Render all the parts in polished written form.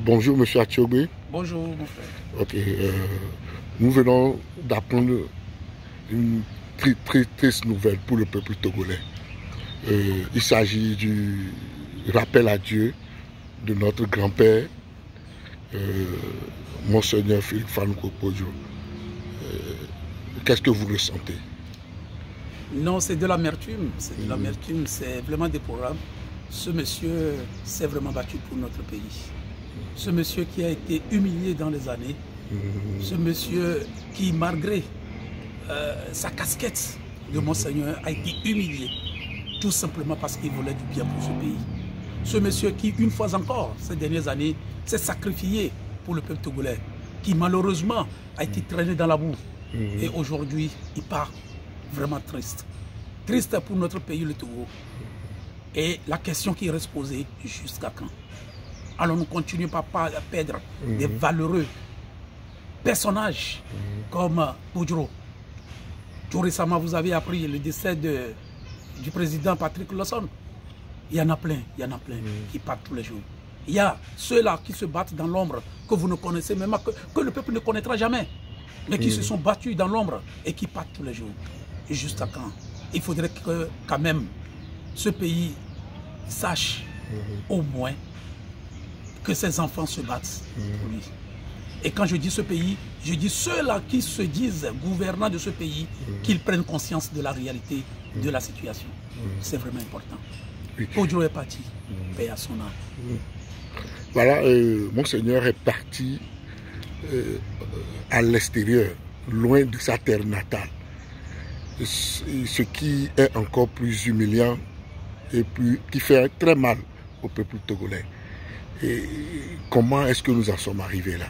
Bonjour, monsieur Athiogbe. Bonjour, mon frère. Ok, nous venons d'apprendre une très triste nouvelle pour le peuple togolais. Il s'agit du rappel à Dieu de notre grand-père, Monseigneur Philippe Fanuko Podjo. Qu'est-ce que vous ressentez? Non, c'est de l'amertume. C'est de l'amertume, c'est vraiment déplorable. Ce monsieur s'est vraiment battu pour notre pays. Ce monsieur qui a été humilié dans les années. Ce monsieur qui, malgré sa casquette de Monseigneur, a été humilié. Tout simplement parce qu'il voulait du bien pour ce pays. Ce monsieur qui, une fois encore, ces dernières années, s'est sacrifié pour le peuple togolais, qui malheureusement a été traîné dans la boue. Et aujourd'hui, il part vraiment triste. Triste pour notre pays, le Togo. Et la question qui reste posée, jusqu'à quand? Allons-nous continuer par perdre des valeureux personnages comme Podjo? Tout récemment, vous avez appris le décès du président Patrick Lawson. Il y en a plein qui partent tous les jours. Il y a ceux-là qui se battent dans l'ombre, que vous ne connaissez même pas, que le peuple ne connaîtra jamais, mais qui se sont battus dans l'ombre et qui partent tous les jours. Et jusqu'à quand? Il faudrait que, quand même, ce pays sache au moins que ses enfants se battent pour lui. Et quand je dis ce pays, je dis ceux-là qui se disent gouvernants de ce pays, qu'ils prennent conscience de la réalité de la situation. C'est vraiment important. Podjo est parti, paix à son âme. Voilà, Monseigneur est parti à l'extérieur, loin de sa terre natale. Ce qui est encore plus humiliant et qui fait très mal au peuple togolais. Et comment est-ce que nous en sommes arrivés là?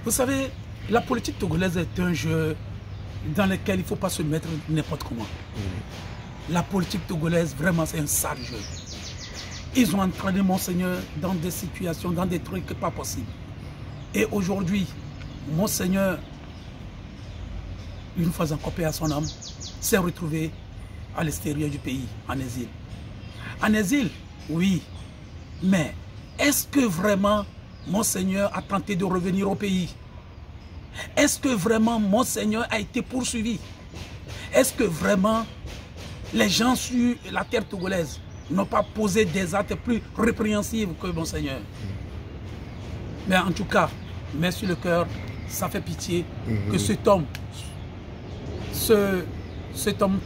Vous savez, la politique togolaise est un jeu dans lequel il ne faut pas se mettre n'importe comment. La politique togolaise, vraiment, c'est un sale jeu. Ils ont entraîné Monseigneur dans des situations, dans des trucs pas possibles. Et aujourd'hui, Monseigneur, une fois encore paix à son âme, s'est retrouvé à l'extérieur du pays, en exil. En exil, oui, mais est-ce que vraiment Monseigneur a tenté de revenir au pays? Est-ce que vraiment Monseigneur a été poursuivi? Est-ce que vraiment les gens sur la terre togolaise n'ont pas posé des actes plus répréhensibles que Monseigneur? Mais en tout cas, mais sur le cœur, ça fait pitié que cet homme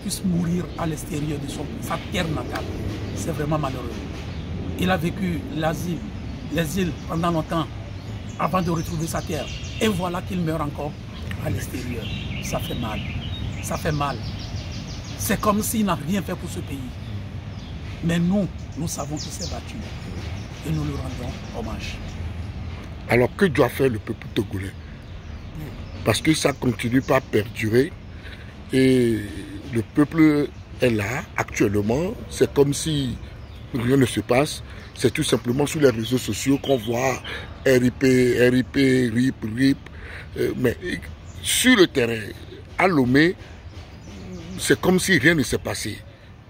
puisse mourir à l'extérieur de sa terre natale. C'est vraiment malheureux. Il a vécu l'exil pendant longtemps avant de retrouver sa terre. Et voilà qu'il meurt encore à l'extérieur. Ça fait mal. Ça fait mal. C'est comme s'il n'a rien fait pour ce pays. Mais nous savons qu'il s'est battu. Et nous lui rendons hommage. Alors que doit faire le peuple togolais? Parce que ça continue pas à perdurer. Et le peuple est là actuellement. C'est comme si rien ne se passe. C'est tout simplement sur les réseaux sociaux qu'on voit RIP, RIP. Mais sur le terrain, à Lomé, c'est comme si rien ne s'est passé.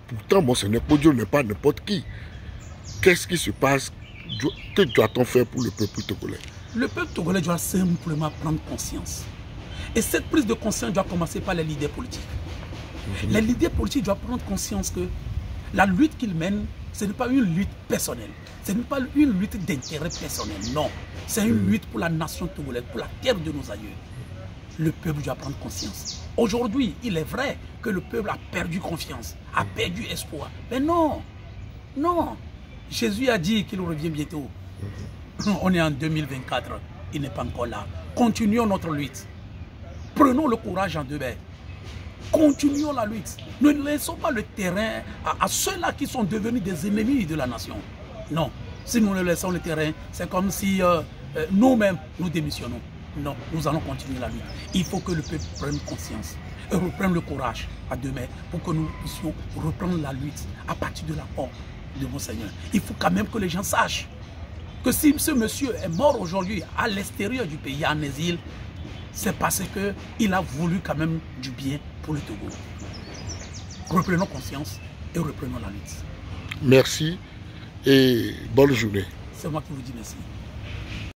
Pourtant, Monseigneur Podjo n'est pas n'importe qui. Qu'est-ce qui se passe? Que doit-on faire pour le peuple togolais? Le peuple togolais doit simplement prendre conscience. Et cette prise de conscience doit commencer par les leaders politiques. Les leaders politiques doivent prendre conscience que la lutte qu'ils mènent, ce n'est pas une lutte personnelle. Ce n'est pas une lutte d'intérêt personnel. Non. C'est une lutte pour la nation togolaise, pour la terre de nos aïeux. Le peuple doit prendre conscience. Aujourd'hui, il est vrai que le peuple a perdu confiance, a perdu espoir. Mais non. Non. Jésus a dit qu'il revient bientôt. On est en 2024. Il n'est pas encore là. Continuons notre lutte. Prenons le courage en deux mains. Continuons la lutte. Ne laissons pas le terrain à ceux-là qui sont devenus des ennemis de la nation. Non. Si nous ne laissons le terrain, c'est comme si nous-mêmes, nous démissionnons. Non, nous allons continuer la lutte. Il faut que le peuple prenne conscience et reprenne le courage à deux mains pour que nous puissions reprendre la lutte à partir de la mort de Monseigneur. Il faut quand même que les gens sachent que si ce monsieur est mort aujourd'hui à l'extérieur du pays, en exil, c'est parce qu'il a voulu quand même du bien pour le Togo. Reprenons conscience et reprenons la lutte. Merci et bonne journée. C'est moi qui vous dis merci.